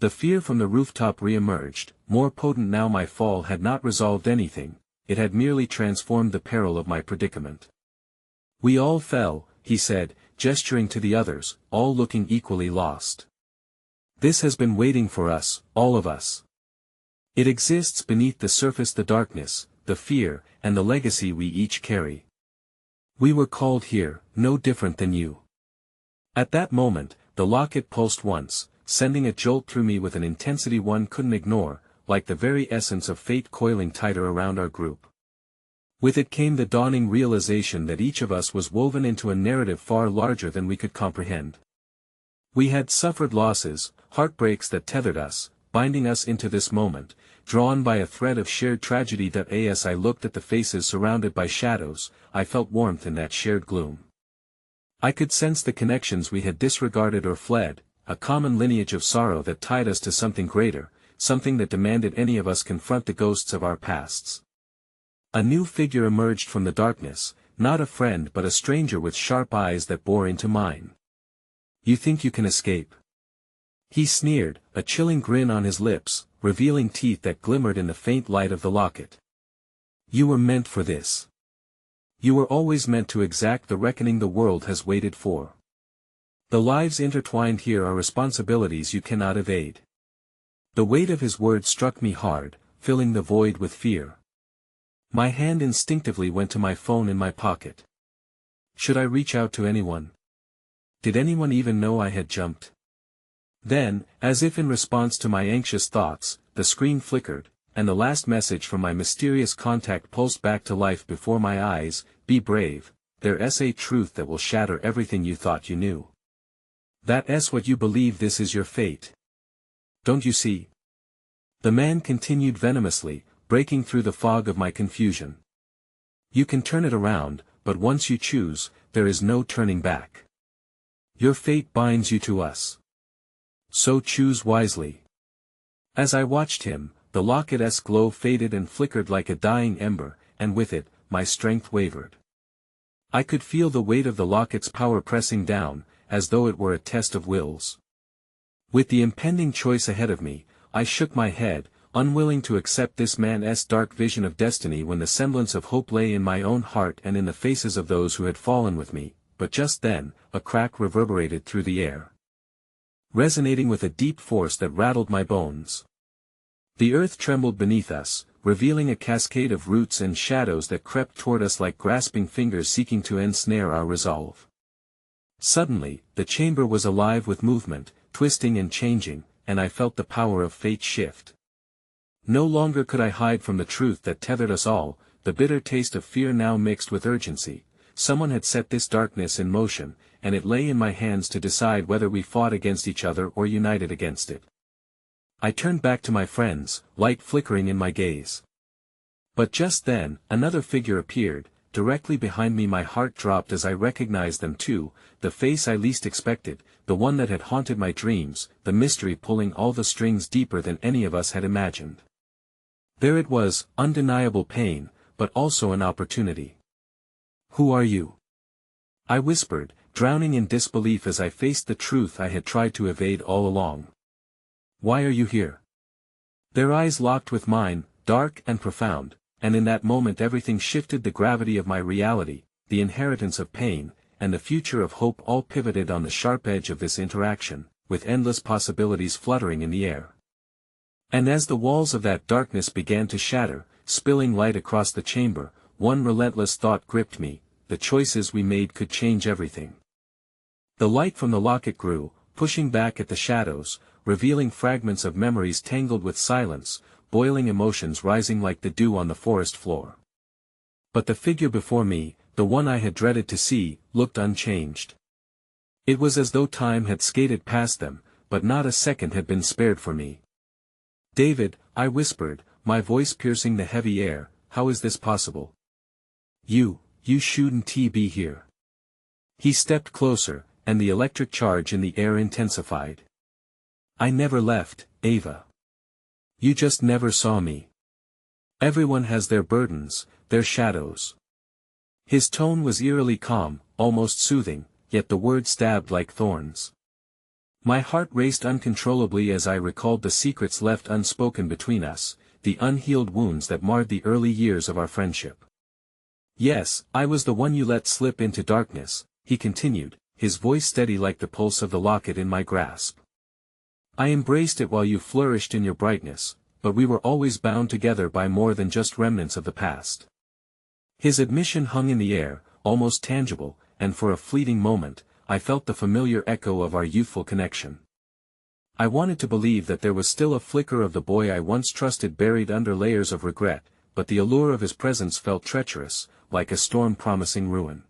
The fear from the rooftop re-emerged, more potent now. My fall had not resolved anything, it had merely transformed the peril of my predicament. We all fell, he said, gesturing to the others, all looking equally lost. This has been waiting for us, all of us. It exists beneath the surface, the darkness, the fear, and the legacy we each carry. We were called here, no different than you. At that moment, the locket pulsed once, sending a jolt through me with an intensity one couldn't ignore, like the very essence of fate coiling tighter around our group. With it came the dawning realization that each of us was woven into a narrative far larger than we could comprehend. We had suffered losses, heartbreaks that tethered us, binding us into this moment, drawn by a thread of shared tragedy. As I looked at the faces surrounded by shadows, I felt warmth in that shared gloom. I could sense the connections we had disregarded or fled, a common lineage of sorrow that tied us to something greater, something that demanded any of us confront the ghosts of our pasts. A new figure emerged from the darkness, not a friend but a stranger with sharp eyes that bore into mine. You think you can escape? He sneered, a chilling grin on his lips, revealing teeth that glimmered in the faint light of the locket. You were meant for this. You were always meant to exact the reckoning the world has waited for. The lives intertwined here are responsibilities you cannot evade. The weight of his words struck me hard, filling the void with fear. My hand instinctively went to my phone in my pocket. Should I reach out to anyone? Did anyone even know I had jumped? Then, as if in response to my anxious thoughts, the screen flickered, and the last message from my mysterious contact pulsed back to life before my eyes. Be brave, there's a truth that will shatter everything you thought you knew. That's what you believe, this is your fate. Don't you see? The man continued venomously, breaking through the fog of my confusion. You can turn it around, but once you choose, there is no turning back. Your fate binds you to us. So choose wisely. As I watched him, the locket's glow faded and flickered like a dying ember, and with it, my strength wavered. I could feel the weight of the locket's power pressing down, as though it were a test of wills. With the impending choice ahead of me, I shook my head, unwilling to accept this man's dark vision of destiny when the semblance of hope lay in my own heart and in the faces of those who had fallen with me. But just then, a crack reverberated through the air, resonating with a deep force that rattled my bones. The earth trembled beneath us, revealing a cascade of roots and shadows that crept toward us like grasping fingers seeking to ensnare our resolve. Suddenly, the chamber was alive with movement, twisting and changing, and I felt the power of fate shift. No longer could I hide from the truth that tethered us all, the bitter taste of fear now mixed with urgency. Someone had set this darkness in motion, and it lay in my hands to decide whether we fought against each other or united against it. I turned back to my friends, light flickering in my gaze. But just then, another figure appeared, directly behind me. My heart dropped as I recognized them too, the face I least expected, the one that had haunted my dreams, the mystery pulling all the strings deeper than any of us had imagined. There it was, undeniable pain, but also an opportunity. Who are you? I whispered, drowning in disbelief as I faced the truth I had tried to evade all along. Why are you here? Their eyes locked with mine, dark and profound, and in that moment everything shifted. The gravity of my reality, the inheritance of pain, and the future of hope all pivoted on the sharp edge of this interaction, with endless possibilities fluttering in the air. And as the walls of that darkness began to shatter, spilling light across the chamber, one relentless thought gripped me: the choices we made could change everything. The light from the locket grew, pushing back at the shadows, revealing fragments of memories tangled with silence, boiling emotions rising like the dew on the forest floor. But the figure before me, the one I had dreaded to see, looked unchanged. It was as though time had skated past them, but not a second had been spared for me. David, I whispered, my voice piercing the heavy air, how is this possible? You shouldn't be here. He stepped closer, and the electric charge in the air intensified. I never left, Ava. You just never saw me. Everyone has their burdens, their shadows. His tone was eerily calm, almost soothing, yet the words stabbed like thorns. My heart raced uncontrollably as I recalled the secrets left unspoken between us, the unhealed wounds that marred the early years of our friendship. Yes, I was the one you let slip into darkness, he continued, his voice steady like the pulse of the locket in my grasp. I embraced it while you flourished in your brightness, but we were always bound together by more than just remnants of the past. His admission hung in the air, almost tangible, and for a fleeting moment, I felt the familiar echo of our youthful connection. I wanted to believe that there was still a flicker of the boy I once trusted buried under layers of regret, but the allure of his presence felt treacherous, like a storm promising ruin.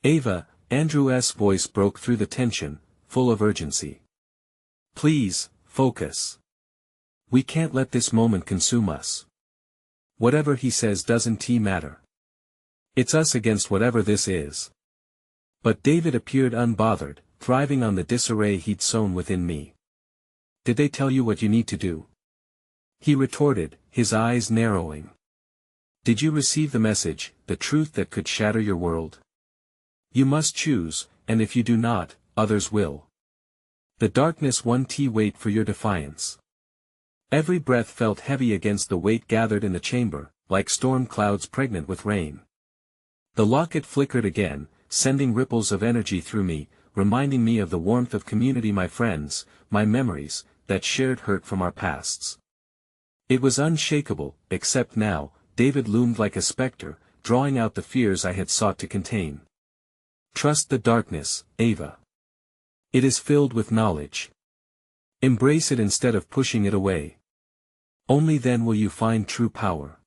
Ava, Andrew's voice broke through the tension, full of urgency. Please, focus. We can't let this moment consume us. Whatever he says doesn't matter. It's us against whatever this is. But David appeared unbothered, thriving on the disarray he'd sown within me. Did they tell you what you need to do? He retorted, his eyes narrowing. Did you receive the message, the truth that could shatter your world? You must choose, and if you do not, others will. The darkness won't wait for your defiance. Every breath felt heavy against the weight gathered in the chamber, like storm clouds pregnant with rain. The locket flickered again, sending ripples of energy through me, reminding me of the warmth of community, my friends, my memories, that shared hurt from our pasts. It was unshakable, except now, David loomed like a specter, drawing out the fears I had sought to contain. Trust the darkness, Ava. It is filled with knowledge. Embrace it instead of pushing it away. Only then will you find true power.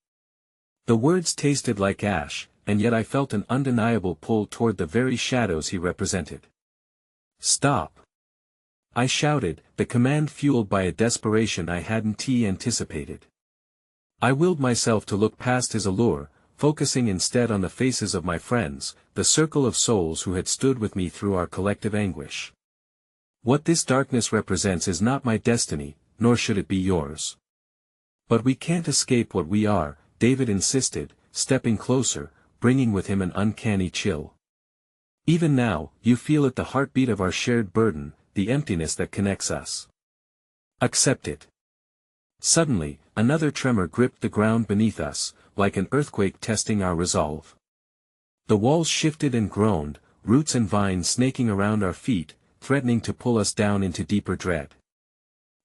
The words tasted like ash, and yet I felt an undeniable pull toward the very shadows he represented. Stop! I shouted, the command fueled by a desperation I hadn't anticipated. I willed myself to look past his allure, focusing instead on the faces of my friends, the circle of souls who had stood with me through our collective anguish. What this darkness represents is not my destiny, nor should it be yours. But we can't escape what we are, David insisted, stepping closer, bringing with him an uncanny chill. Even now, you feel it, the heartbeat of our shared burden, the emptiness that connects us. Accept it. Suddenly, another tremor gripped the ground beneath us, like an earthquake testing our resolve. The walls shifted and groaned, roots and vines snaking around our feet, threatening to pull us down into deeper dread.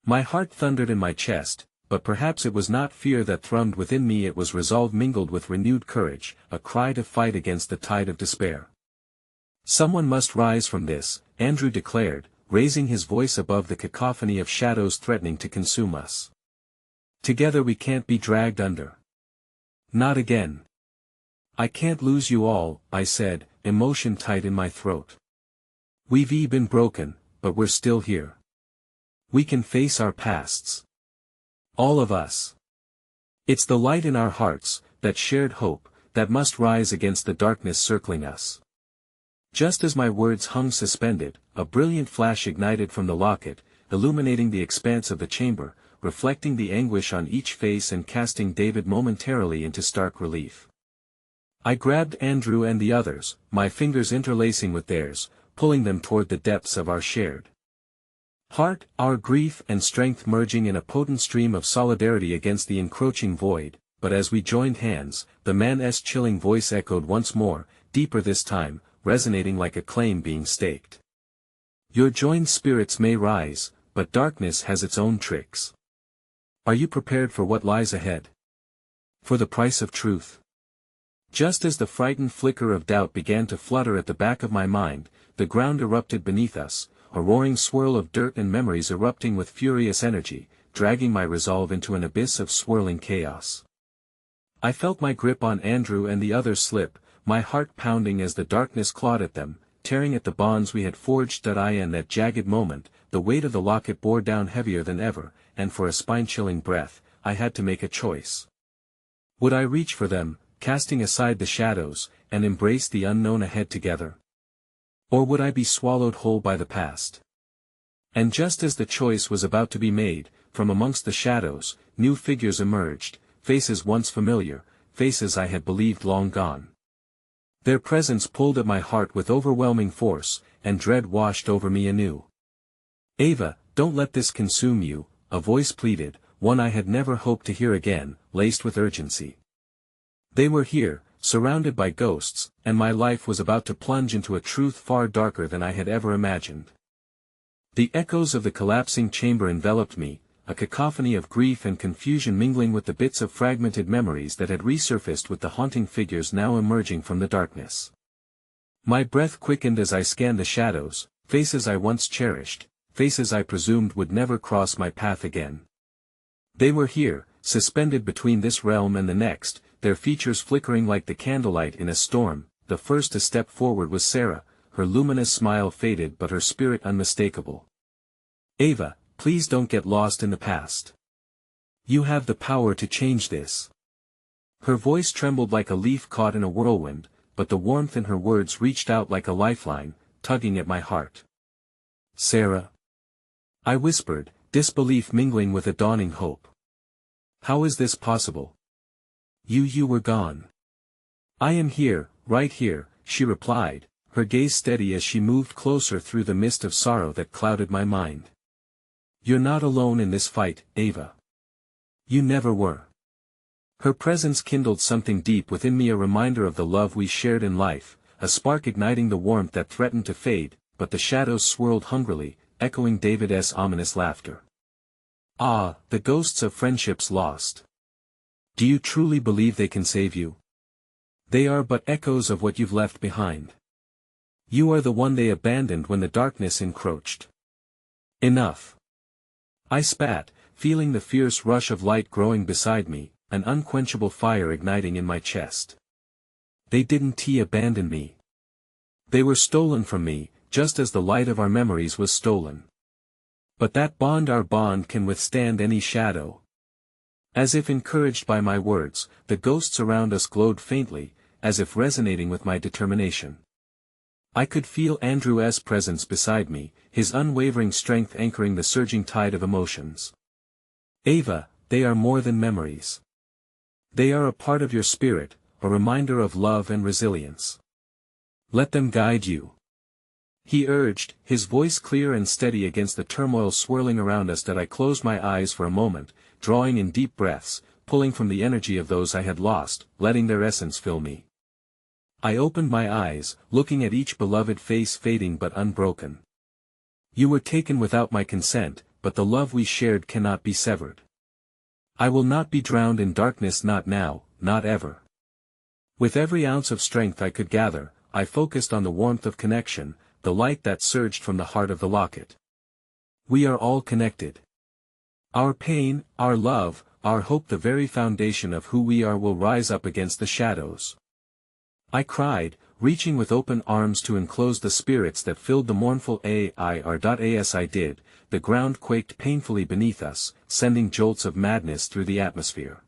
My heart thundered in my chest, but perhaps it was not fear that thrummed within me, it was resolve mingled with renewed courage, a cry to fight against the tide of despair. Someone must rise from this, Andrew declared, raising his voice above the cacophony of shadows threatening to consume us. Together we can't be dragged under. Not again. I can't lose you all, I said, emotion tight in my throat. We've been broken, but we're still here. We can face our pasts. All of us. It's the light in our hearts, that shared hope, that must rise against the darkness circling us. Just as my words hung suspended, a brilliant flash ignited from the locket, illuminating the expanse of the chamber, reflecting the anguish on each face and casting David momentarily into stark relief. I grabbed Andrew and the others, my fingers interlacing with theirs, pulling them toward the depths of our shared heart, our grief and strength merging in a potent stream of solidarity against the encroaching void. But as we joined hands, the man's chilling voice echoed once more, deeper this time, resonating like a claim being staked. Your joined spirits may rise, but darkness has its own tricks. Are you prepared for what lies ahead? For the price of truth? Just as the frightened flicker of doubt began to flutter at the back of my mind, the ground erupted beneath us, a roaring swirl of dirt and memories erupting with furious energy, dragging my resolve into an abyss of swirling chaos. I felt my grip on Andrew and the others slip, my heart pounding as the darkness clawed at them, tearing at the bonds we had forged. In that jagged moment, the weight of the locket bore down heavier than ever, and for a spine-chilling breath, I had to make a choice. Would I reach for them, casting aside the shadows, and embrace the unknown ahead together? Or would I be swallowed whole by the past? And just as the choice was about to be made, from amongst the shadows, new figures emerged, faces once familiar, faces I had believed long gone. Their presence pulled at my heart with overwhelming force, and dread washed over me anew. "Ava, don't let this consume you," a voice pleaded, one I had never hoped to hear again, laced with urgency. They were here, surrounded by ghosts, and my life was about to plunge into a truth far darker than I had ever imagined. The echoes of the collapsing chamber enveloped me, a cacophony of grief and confusion mingling with the bits of fragmented memories that had resurfaced with the haunting figures now emerging from the darkness. My breath quickened as I scanned the shadows, faces I once cherished, faces I presumed would never cross my path again. They were here, suspended between this realm and the next, their features flickering like the candlelight in a storm. The first to step forward was Sarah, her luminous smile faded but her spirit unmistakable. "Ava, please don't get lost in the past. You have the power to change this." Her voice trembled like a leaf caught in a whirlwind, but the warmth in her words reached out like a lifeline, tugging at my heart. "Sarah?" I whispered, disbelief mingling with a dawning hope. "How is this possible? You were gone." "I am here, right here," she replied, her gaze steady as she moved closer through the mist of sorrow that clouded my mind. "You're not alone in this fight, Ava. You never were." Her presence kindled something deep within me, a reminder of the love we shared in life, a spark igniting the warmth that threatened to fade, but the shadows swirled hungrily, echoing David's ominous laughter. "Ah, the ghosts of friendships lost. Do you truly believe they can save you? They are but echoes of what you've left behind. You are the one they abandoned when the darkness encroached." "Enough." I spat, feeling the fierce rush of light growing beside me, an unquenchable fire igniting in my chest. "They didn't abandon me. They were stolen from me, just as the light of our memories was stolen. But that bond, our bond, can withstand any shadow." As if encouraged by my words, the ghosts around us glowed faintly, as if resonating with my determination. I could feel Andrew's presence beside me, his unwavering strength anchoring the surging tide of emotions. "Ava, they are more than memories. They are a part of your spirit, a reminder of love and resilience. Let them guide you," he urged, his voice clear and steady against the turmoil swirling around us. That I closed my eyes for a moment, drawing in deep breaths, pulling from the energy of those I had lost, letting their essence fill me. I opened my eyes, looking at each beloved face fading but unbroken. "You were taken without my consent, but the love we shared cannot be severed. I will not be drowned in darkness, not now, not ever." With every ounce of strength I could gather, I focused on the warmth of connection, the light that surged from the heart of the locket. We are all connected. Our pain, our love, our hope, the very foundation of who we are, will rise up against the shadows. I cried, reaching with open arms to enclose the spirits that filled the mournful air. As I did, the ground quaked painfully beneath us, sending jolts of madness through the atmosphere.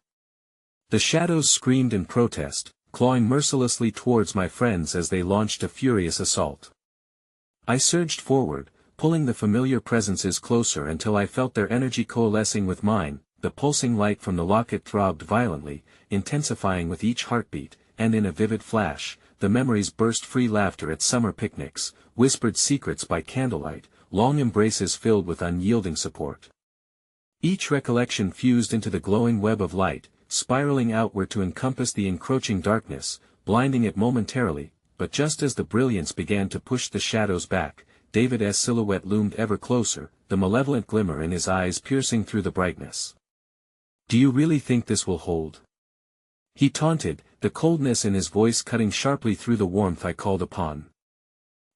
The shadows screamed in protest, clawing mercilessly towards my friends as they launched a furious assault. I surged forward, pulling the familiar presences closer until I felt their energy coalescing with mine. The pulsing light from the locket throbbed violently, intensifying with each heartbeat, and in a vivid flash, the memories burst free: laughter at summer picnics, whispered secrets by candlelight, long embraces filled with unyielding support. Each recollection fused into the glowing web of light, spiraling outward to encompass the encroaching darkness, blinding it momentarily. But just as the brilliance began to push the shadows back, David's silhouette loomed ever closer, the malevolent glimmer in his eyes piercing through the brightness. "Do you really think this will hold?" he taunted, the coldness in his voice cutting sharply through the warmth I called upon.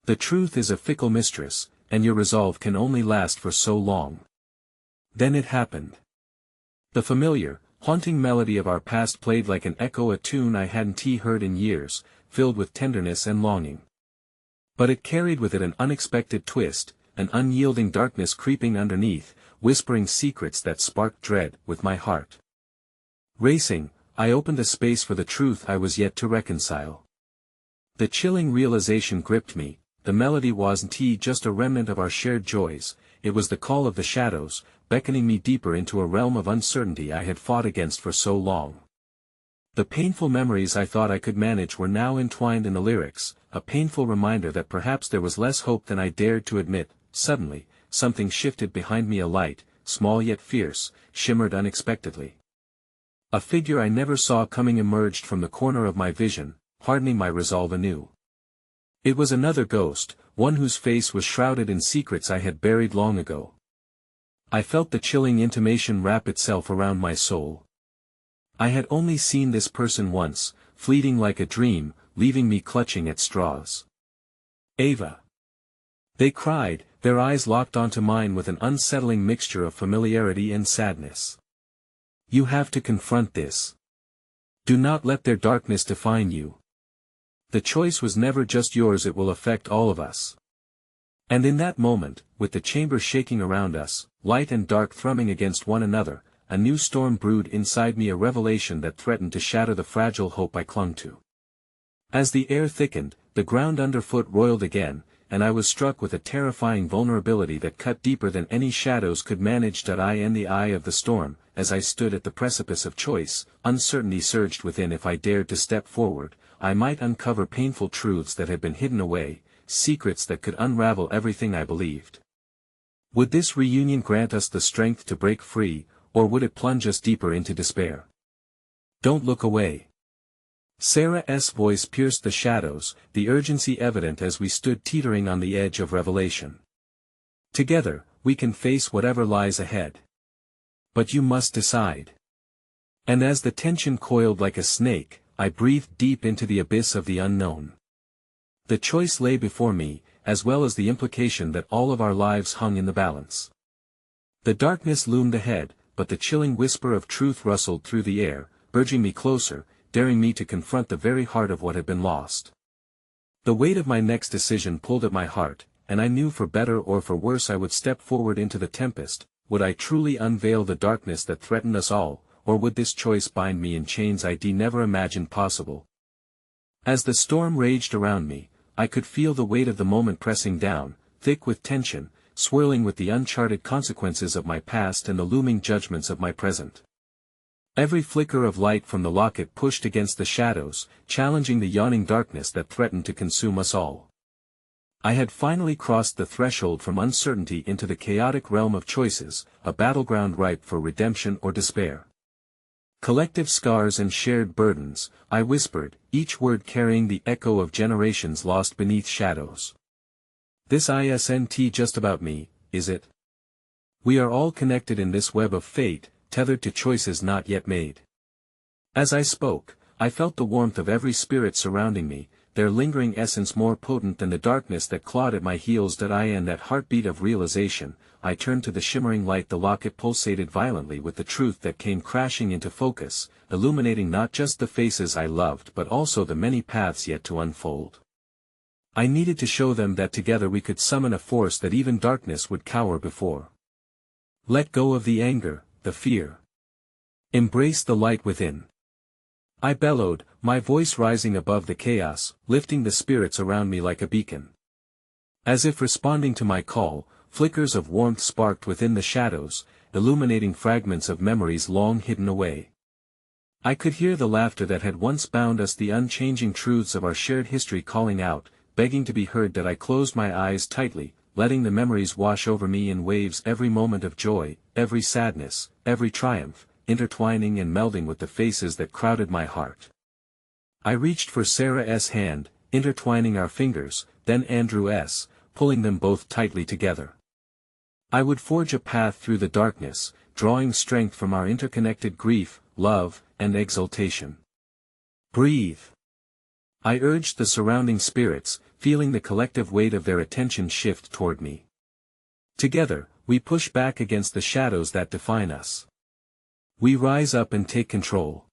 "The truth is a fickle mistress, and your resolve can only last for so long." Then it happened. The familiar, haunting melody of our past played like an echo, a tune I hadn't heard in years, filled with tenderness and longing. But it carried with it an unexpected twist, an unyielding darkness creeping underneath, whispering secrets that sparked dread. With my heart racing, I opened a space for the truth I was yet to reconcile. The chilling realization gripped me, the melody wasn't just a remnant of our shared joys, it was the call of the shadows, beckoning me deeper into a realm of uncertainty I had fought against for so long. The painful memories I thought I could manage were now entwined in the lyrics, a painful reminder that perhaps there was less hope than I dared to admit. Suddenly, something shifted behind me. A light, small yet fierce, shimmered unexpectedly. A figure I never saw coming emerged from the corner of my vision, hardening my resolve anew. It was another ghost, one whose face was shrouded in secrets I had buried long ago. I felt the chilling intimation wrap itself around my soul. I had only seen this person once, fleeting like a dream, leaving me clutching at straws. "Ava!" they cried, their eyes locked onto mine with an unsettling mixture of familiarity and sadness. "You have to confront this. Do not let their darkness define you. The choice was never just yours, it will affect all of us." And in that moment, with the chamber shaking around us, light and dark thrumming against one another, a new storm brewed inside me, a revelation that threatened to shatter the fragile hope I clung to. As the air thickened, the ground underfoot roiled again, and I was struck with a terrifying vulnerability that cut deeper than any shadows could manage. I in the eye of the storm, as I stood at the precipice of choice, uncertainty surged within. If I dared to step forward, I might uncover painful truths that had been hidden away, secrets that could unravel everything I believed. Would this reunion grant us the strength to break free, or would it plunge us deeper into despair? "Don't look away." Sarah's voice pierced the shadows, the urgency evident as we stood teetering on the edge of revelation. "Together, we can face whatever lies ahead. But you must decide." And as the tension coiled like a snake, I breathed deep into the abyss of the unknown. The choice lay before me, as well as the implication that all of our lives hung in the balance. The darkness loomed ahead, but the chilling whisper of truth rustled through the air, urging me closer, daring me to confront the very heart of what had been lost. The weight of my next decision pulled at my heart, and I knew for better or for worse I would step forward into the tempest. Would I truly unveil the darkness that threatened us all, or would this choice bind me in chains I'd never imagined possible? As the storm raged around me, I could feel the weight of the moment pressing down, thick with tension, swirling with the uncharted consequences of my past and the looming judgments of my present. Every flicker of light from the locket pushed against the shadows, challenging the yawning darkness that threatened to consume us all. I had finally crossed the threshold from uncertainty into the chaotic realm of choices, a battleground ripe for redemption or despair. "Collective scars and shared burdens," I whispered, each word carrying the echo of generations lost beneath shadows. "This isn't just about me, is it? We are all connected in this web of fate, tethered to choices not yet made." As I spoke, I felt the warmth of every spirit surrounding me, their lingering essence more potent than the darkness that clawed at my heels. In that heartbeat of realization, I turned to the shimmering light. The locket pulsated violently with the truth that came crashing into focus, illuminating not just the faces I loved but also the many paths yet to unfold. I needed to show them that together we could summon a force that even darkness would cower before. "Let go of the anger, the fear. Embrace the light within," I bellowed, my voice rising above the chaos, lifting the spirits around me like a beacon. As if responding to my call, flickers of warmth sparked within the shadows, illuminating fragments of memories long hidden away. I could hear the laughter that had once bound us, the unchanging truths of our shared history calling out, begging to be heard. I closed my eyes tightly, letting the memories wash over me in waves, every moment of joy, every sadness, every triumph, intertwining and melding with the faces that crowded my heart. I reached for Sarah's hand, intertwining our fingers, then Andrew's, pulling them both tightly together. I would forge a path through the darkness, drawing strength from our interconnected grief, love, and exultation. "Breathe," I urged the surrounding spirits, feeling the collective weight of their attention shift toward me. Together, we push back against the shadows that define us. We rise up and take control.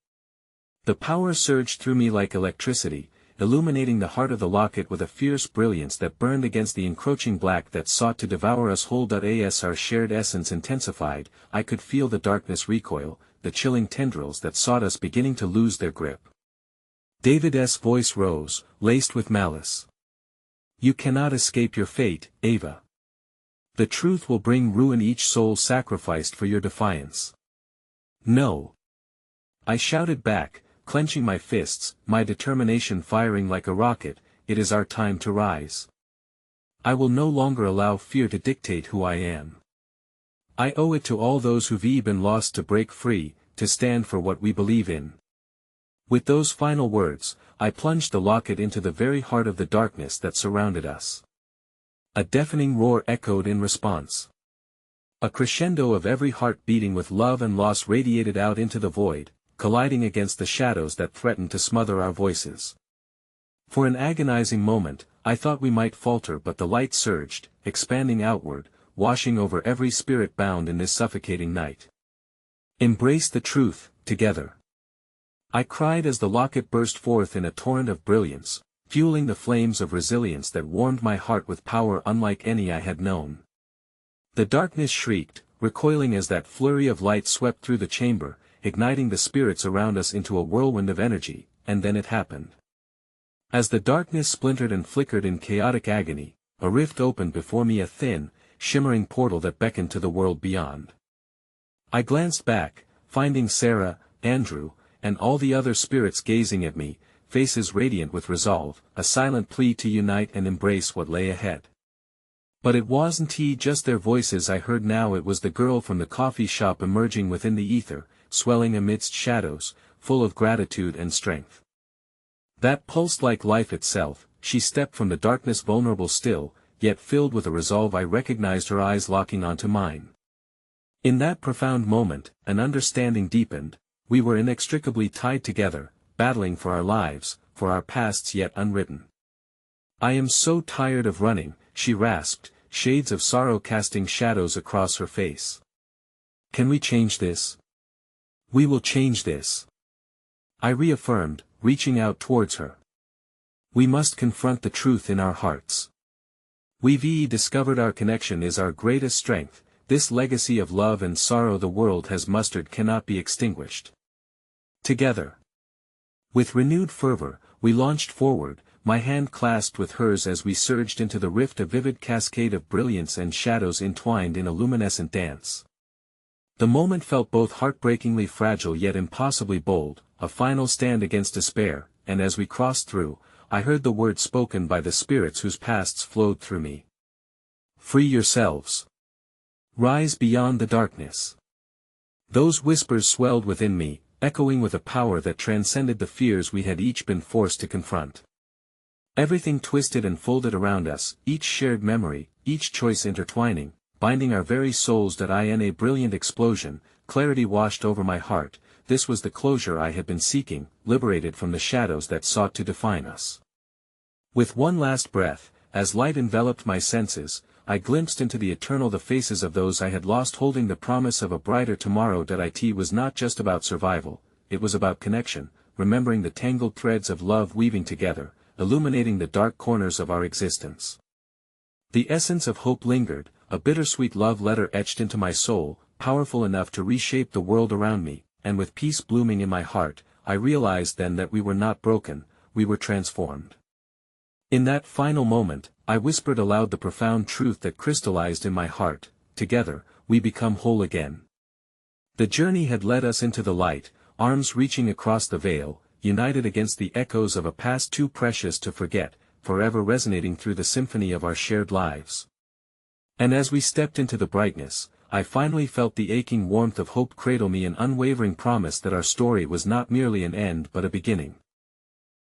The power surged through me like electricity, illuminating the heart of the locket with a fierce brilliance that burned against the encroaching black that sought to devour us whole. As our shared essence intensified, I could feel the darkness recoil, the chilling tendrils that sought us beginning to lose their grip. David's voice rose, laced with malice. You cannot escape your fate, Ava. The truth will bring ruin, each soul sacrificed for your defiance. No. I shouted back, clenching my fists, my determination firing like a rocket. It is our time to rise. I will no longer allow fear to dictate who I am. I owe it to all those who've been lost to break free, to stand for what we believe in. With those final words, I plunged the locket into the very heart of the darkness that surrounded us. A deafening roar echoed in response. A crescendo of every heart beating with love and loss radiated out into the void, colliding against the shadows that threatened to smother our voices. For an agonizing moment, I thought we might falter, but the light surged, expanding outward, washing over every spirit bound in this suffocating night. Embrace the truth, together. I cried as the locket burst forth in a torrent of brilliance, fueling the flames of resilience that warmed my heart with power unlike any I had known. The darkness shrieked, recoiling as that flurry of light swept through the chamber, igniting the spirits around us into a whirlwind of energy, and then it happened. As the darkness splintered and flickered in chaotic agony, a rift opened before me, a thin, shimmering portal that beckoned to the world beyond. I glanced back, finding Sarah, Andrew, and all the other spirits gazing at me, faces radiant with resolve, a silent plea to unite and embrace what lay ahead. But it wasn't just their voices I heard now. It was the girl from the coffee shop emerging within the ether, swelling amidst shadows, full of gratitude and strength. That pulsed like life itself. She stepped from the darkness vulnerable still, yet filled with a resolve. I recognized her eyes locking onto mine. In that profound moment, an understanding deepened. We were inextricably tied together, battling for our lives, for our pasts yet unwritten. I am so tired of running, she rasped, shades of sorrow casting shadows across her face. Can we change this? We will change this. I reaffirmed, reaching out towards her. We must confront the truth in our hearts. We've discovered our connection is our greatest strength. This legacy of love and sorrow the world has mustered cannot be extinguished. Together. With renewed fervor, we launched forward, my hand clasped with hers as we surged into the rift, a vivid cascade of brilliance and shadows entwined in a luminescent dance. The moment felt both heartbreakingly fragile yet impossibly bold, a final stand against despair, and as we crossed through, I heard the words spoken by the spirits whose pasts flowed through me. Free yourselves. Rise beyond the darkness. Those whispers swelled within me, echoing with a power that transcended the fears we had each been forced to confront. Everything twisted and folded around us, each shared memory, each choice intertwining, binding our very souls. That in a brilliant explosion, clarity washed over my heart. This was the closure I had been seeking, liberated from the shadows that sought to define us. With one last breath, as light enveloped my senses, I glimpsed into the eternal, the faces of those I had lost, holding the promise of a brighter tomorrow. That it was not just about survival, it was about connection, remembering the tangled threads of love weaving together, illuminating the dark corners of our existence. The essence of hope lingered, a bittersweet love letter etched into my soul, powerful enough to reshape the world around me, and with peace blooming in my heart, I realized then that we were not broken, we were transformed. In that final moment, I whispered aloud the profound truth that crystallized in my heart: together, we become whole again. The journey had led us into the light, arms reaching across the veil, united against the echoes of a past too precious to forget, forever resonating through the symphony of our shared lives. And as we stepped into the brightness, I finally felt the aching warmth of hope cradle me, an unwavering promise that our story was not merely an end but a beginning.